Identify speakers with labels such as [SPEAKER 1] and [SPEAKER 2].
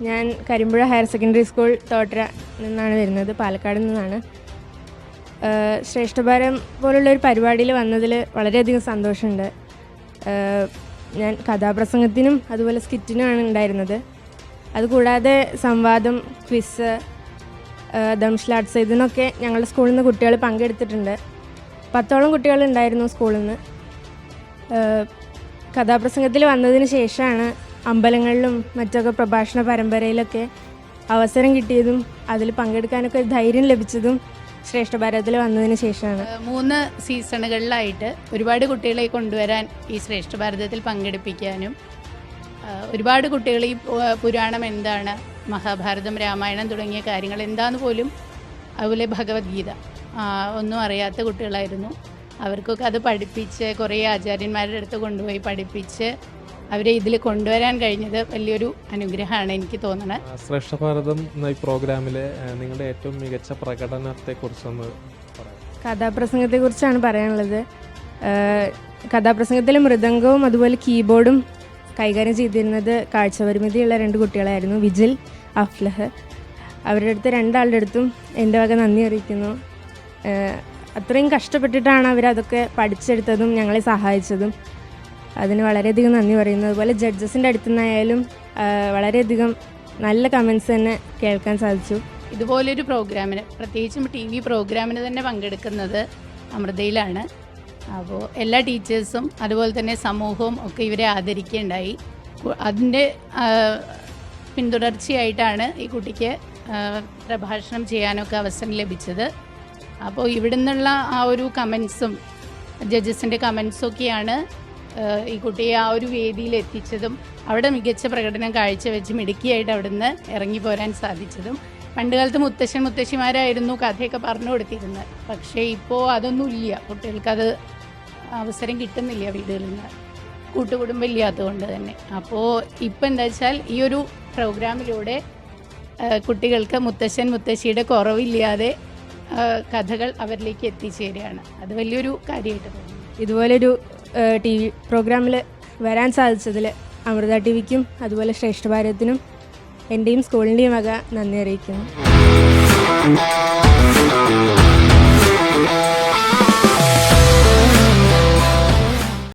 [SPEAKER 1] ഞാൻ Karimpuzha higher secondary school Thottara നിന്നാണ് വരുന്നത്, പാലക്കാട് നിന്നാണ്. ശ്രേഷ്ഠഭാരം പോലുള്ളൊരു പരിപാടിയിൽ വന്നതിൽ വളരെയധികം സന്തോഷമുണ്ട്. ഞാൻ കഥാപ്രസംഗത്തിനും അതുപോലെ സ്കിറ്റിനുമാണ് ഉണ്ടായിരുന്നത്. അതുകൂടാതെ സംവാദം, ക്വിസ്, ദംഷ്ലാട്സ് ഇതിനൊക്കെ ഞങ്ങളുടെ സ്കൂളിൽ നിന്ന് കുട്ടികൾ പങ്കെടുത്തിട്ടുണ്ട്. 10ഓളം കുട്ടികളുണ്ടായിരുന്നു സ്കൂളിൽ നിന്ന്. കഥാപ്രസംഗത്തിൽ വന്നതിന് ശേഷമാണ് അമ്പലങ്ങളിലും മറ്റൊക്കെ പ്രഭാഷണ പരമ്പരയിലൊക്കെ അവസരം കിട്ടിയതും അതിൽ പങ്കെടുക്കാനൊക്കെ ഒരു ധൈര്യം ലഭിച്ചതും ശ്രേഷ്ഠഭാരതത്തിൽ വന്നതിന് ശേഷമാണ്.
[SPEAKER 2] 3 സീസണുകളിലായിട്ട് ഒരുപാട് കുട്ടികളെ കൊണ്ടുവരാൻ ഈ ശ്രേഷ്ഠഭാരതത്തിൽ പങ്കെടുപ്പിക്കാനും ഒരുപാട് കുട്ടികൾ ഈ പുരാണം എന്താണ്, മഹാഭാരതം, രാമായണം തുടങ്ങിയ കാര്യങ്ങൾ എന്താന്ന് പോലും, അതുപോലെ ഭഗവത്ഗീത ഒന്നും അറിയാത്ത കുട്ടികളായിരുന്നു. അവർക്കൊക്കെ അത് പഠിപ്പിച്ച് കുറേ ആചാര്യന്മാരുടെ അടുത്ത് കൊണ്ടുപോയി പഠിപ്പിച്ച് അവരെ ഇതിൽ കൊണ്ടുവരാൻ കഴിഞ്ഞത് വലിയൊരു അനുഗ്രഹമാണ് എനിക്ക് തോന്നുന്നത്.
[SPEAKER 3] ശ്രേഷ്ഠഭാരതം എന്ന ഈ പ്രോഗ്രാമിലെ നിങ്ങളുടെ ഏറ്റവും മികച്ച പ്രകടനത്തെക്കുറിച്ചൊന്ന് പറയാം.
[SPEAKER 1] കഥാപ്രസംഗത്തെക്കുറിച്ചാണ് പറയാനുള്ളത്. കഥാപ്രസംഗത്തിൽ മൃദംഗവും അതുപോലെ കീബോർഡും കൈകാര്യം ചെയ്തിരുന്നത് കാഴ്ചപരിമിതിയുള്ള 2 കുട്ടികളായിരുന്നു, വിജിൽ, അഫ്ലഹ്. അവരുടെ അടുത്ത് 2 ആളുടെ അടുത്തും എൻ്റെ വക നന്ദി അറിയിക്കുന്നു. അത്രയും കഷ്ടപ്പെട്ടിട്ടാണ് അവരതൊക്കെ പഠിച്ചെടുത്തതും ഞങ്ങളെ സഹായിച്ചതും. അതിന് വളരെയധികം നന്ദി പറയുന്നു. അതുപോലെ ജഡ്ജസിൻ്റെ അടുത്തു നിന്നായാലും വളരെയധികം നല്ല കമൻസ് തന്നെ കേൾക്കാൻ സാധിച്ചു.
[SPEAKER 2] ഇതുപോലൊരു പ്രോഗ്രാമിന്, പ്രത്യേകിച്ചും TV പ്രോഗ്രാമിന് തന്നെ പങ്കെടുക്കുന്നത് അമൃതയിലാണ്. അപ്പോൾ എല്ലാ ടീച്ചേഴ്സും അതുപോലെ തന്നെ സമൂഹവും ഒക്കെ ഇവരെ ആദരിക്കുകയുണ്ടായി. അതിൻ്റെ പിന്തുടർച്ചയായിട്ടാണ് ഈ കുട്ടിക്ക് പ്രഭാഷണം ചെയ്യാനൊക്കെ അവസരം ലഭിച്ചത്. അപ്പോൾ ഇവിടെ നിന്നുള്ള ആ ഒരു കമൻസും ജഡ്ജസിൻ്റെ കമൻസൊക്കെയാണ് ഈ കുട്ടിയെ ആ ഒരു വേദിയിൽ എത്തിച്ചതും അവിടെ മികച്ച പ്രകടനം കാഴ്ചവെച്ച് മിടുക്കിയായിട്ട് അവിടെ നിന്ന് ഇറങ്ങി പോരാൻ സാധിച്ചതും. പണ്ടുകാലത്ത് മുത്തശ്ശിമാരായിരുന്നു കഥയൊക്കെ പറഞ്ഞു കൊടുത്തിരുന്നത്. പക്ഷേ ഇപ്പോൾ അതൊന്നുമില്ല, കുട്ടികൾക്കത് അവസരം കിട്ടുന്നില്ല വീടുകളിൽ നിന്ന്, കൂട്ടുകുടുംബം ഇല്ലാത്തതുകൊണ്ട് തന്നെ. അപ്പോൾ ഇപ്പം എന്താ വെച്ചാൽ ഈ ഒരു പ്രോഗ്രാമിലൂടെ കുട്ടികൾക്ക് മുത്തശ്ശിയുടെ കുറവില്ലാതെ കഥകൾ അവരിലേക്ക് എത്തിച്ചേരുകയാണ്. അത് വലിയൊരു കാര്യമായിട്ട് തോന്നുന്നു.
[SPEAKER 1] ഇതുപോലൊരു TV പ്രോഗ്രാമിൽ വരാൻ സാധിച്ചതിൽ അമൃത TVക്കും അതുപോലെ ശ്രേഷ്ഠഭാരതത്തിനും എൻ്റെയും സ്കൂളിൻ്റെയും വക നന്ദി അറിയിക്കുന്നു.